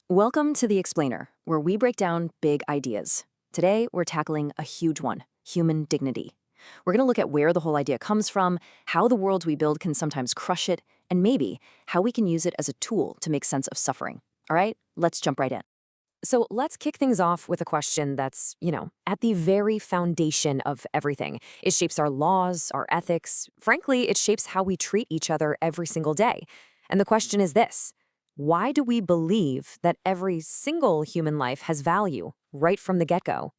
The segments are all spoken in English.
Welcome to The Explainer, where we break down big ideas. Today, we're tackling a huge one: human dignity. We're going to look at where the whole idea comes from, how the world we build can sometimes crush it, and maybe how we can use it as a tool to make sense of suffering. All right, let's jump right in. So let's kick things off with a question that's, at the very foundation of everything. It shapes our laws, our ethics. Frankly, it shapes how we treat each other every single day. And the question is this: why do we believe that every single human life has value right from the get-go?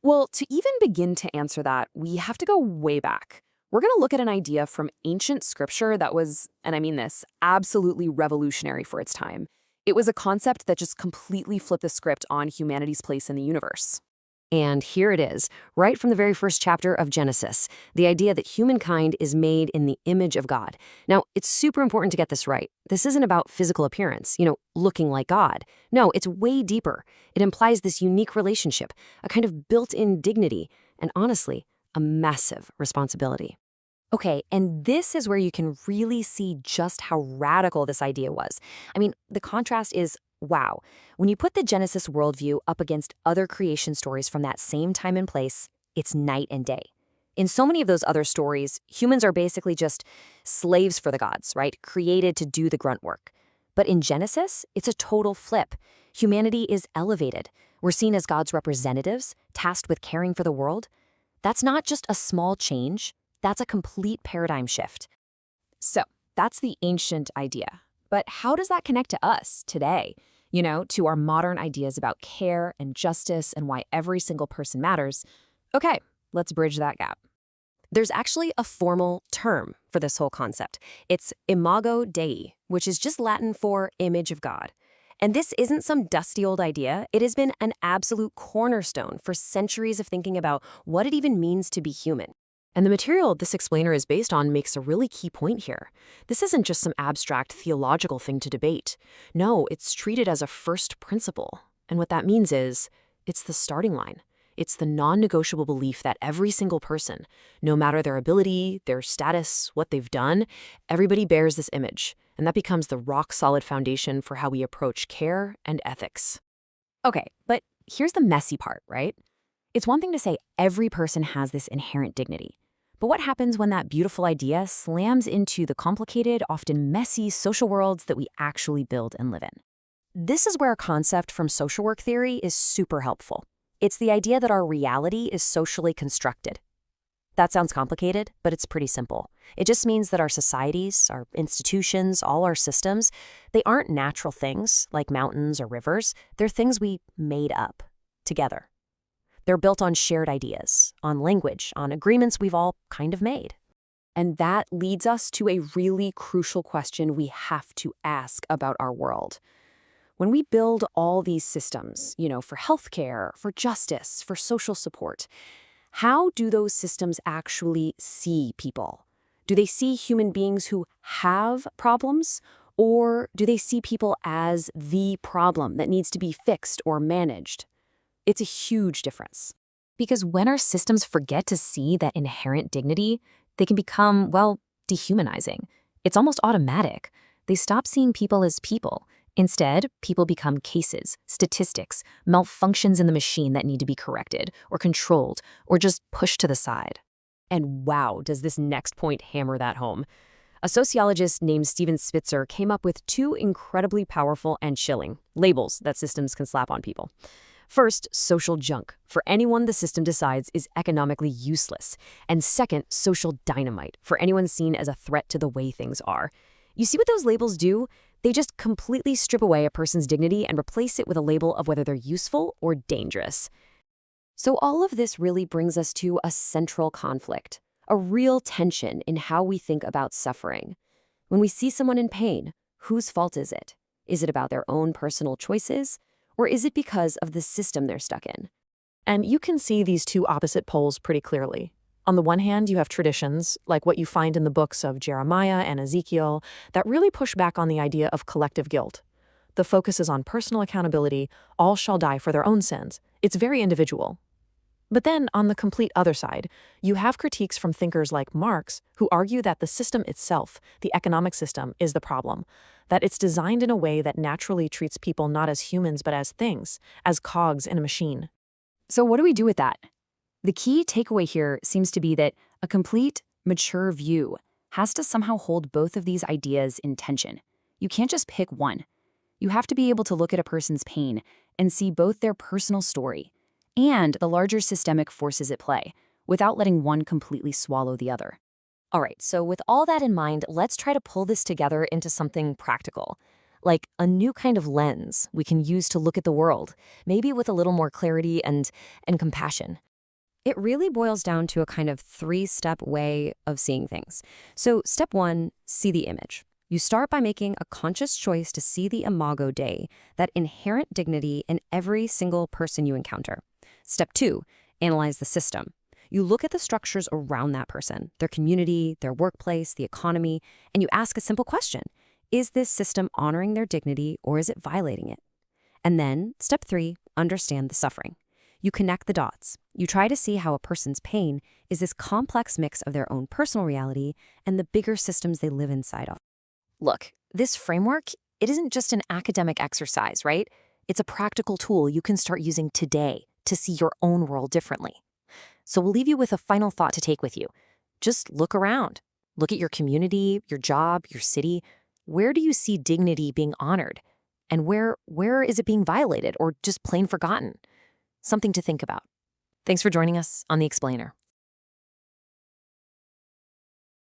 Well, to even begin to answer that, we have to go way back. We're going to look at an idea from ancient scripture that was, and I mean this, absolutely revolutionary for its time. It was a concept that just completely flipped the script on humanity's place in the universe. And here it is, right from the very first chapter of Genesis, the idea that humankind is made in the image of God. Now, it's super important to get this right. This isn't about physical appearance, looking like God. No, it's way deeper. It implies this unique relationship, a kind of built-in dignity, and honestly, a massive responsibility. Okay, and this is where you can really see just how radical this idea was. I mean, the contrast is wow. When you put the Genesis worldview up against other creation stories from that same time and place, it's night and day. In so many of those other stories, humans are basically just slaves for the gods, right? Created to do the grunt work. But in Genesis, it's a total flip. Humanity is elevated. We're seen as God's representatives, tasked with caring for the world. That's not just a small change. That's a complete paradigm shift. So that's the ancient idea. But how does that connect to us today? To our modern ideas about care and justice and why every single person matters? Okay, let's bridge that gap. There's actually a formal term for this whole concept. It's imago Dei, which is just Latin for image of God. And this isn't some dusty old idea. It has been an absolute cornerstone for centuries of thinking about what it even means to be human. And the material this explainer is based on makes a really key point here. This isn't just some abstract theological thing to debate. No, it's treated as a first principle. And what that means is, it's the starting line. It's the non-negotiable belief that every single person, no matter their ability, their status, what they've done, everybody bears this image. And that becomes the rock-solid foundation for how we approach care and ethics. Okay, but here's the messy part, right? It's one thing to say every person has this inherent dignity. But what happens when that beautiful idea slams into the complicated, often messy social worlds that we actually build and live in? This is where a concept from social work theory is super helpful. It's the idea that our reality is socially constructed. That sounds complicated, but it's pretty simple. It just means that our societies, our institutions, all our systems, they aren't natural things like mountains or rivers. They're things we made up together. They're built on shared ideas, on language, on agreements we've all kind of made. And that leads us to a really crucial question we have to ask about our world. When we build all these systems, for healthcare, for justice, for social support, how do those systems actually see people? Do they see human beings who have problems? Or do they see people as the problem that needs to be fixed or managed? It's a huge difference. Because when our systems forget to see that inherent dignity, they can become, dehumanizing. It's almost automatic. They stop seeing people as people. Instead, people become cases, statistics, malfunctions in the machine that need to be corrected or controlled or just pushed to the side. And wow, does this next point hammer that home. A sociologist named Steven Spitzer came up with two incredibly powerful and chilling labels that systems can slap on people. First, social junk, for anyone the system decides is economically useless. And second, social dynamite, for anyone seen as a threat to the way things are. You see what those labels do? They just completely strip away a person's dignity and replace it with a label of whether they're useful or dangerous. So all of this really brings us to a central conflict, a real tension in how we think about suffering. When we see someone in pain, whose fault is it? Is it about their own personal choices? Or is it because of the system they're stuck in? And you can see these two opposite poles pretty clearly. On the one hand, you have traditions, like what you find in the books of Jeremiah and Ezekiel, that really push back on the idea of collective guilt. The focus is on personal accountability. All shall die for their own sins. It's very individual. But then, on the complete other side, you have critiques from thinkers like Marx who argue that the system itself, the economic system, is the problem. that it's designed in a way that naturally treats people not as humans but as things, as cogs in a machine. So what do we do with that? The key takeaway here seems to be that a complete, mature view has to somehow hold both of these ideas in tension. You can't just pick one. You have to be able to look at a person's pain and see both their personal story and the larger systemic forces at play, without letting one completely swallow the other. All right, so with all that in mind, let's try to pull this together into something practical, like a new kind of lens we can use to look at the world, maybe with a little more clarity and compassion. It really boils down to a kind of three-step way of seeing things. So step one, see the image. You start by making a conscious choice to see the imago Dei, that inherent dignity in every single person you encounter. Step two, analyze the system. You look at the structures around that person, their community, their workplace, the economy, and you ask a simple question. Is this system honoring their dignity or is it violating it? And then, step three, understand the suffering. You connect the dots. You try to see how a person's pain is this complex mix of their own personal reality and the bigger systems they live inside of. Look, this framework, it isn't just an academic exercise, right? It's a practical tool you can start using today to see your own world differently. So we'll leave you with a final thought to take with you. Just look around. Look at your community, your job, your city. Where do you see dignity being honored? And where is it being violated or just plain forgotten? Something to think about. Thanks for joining us on The Explainer.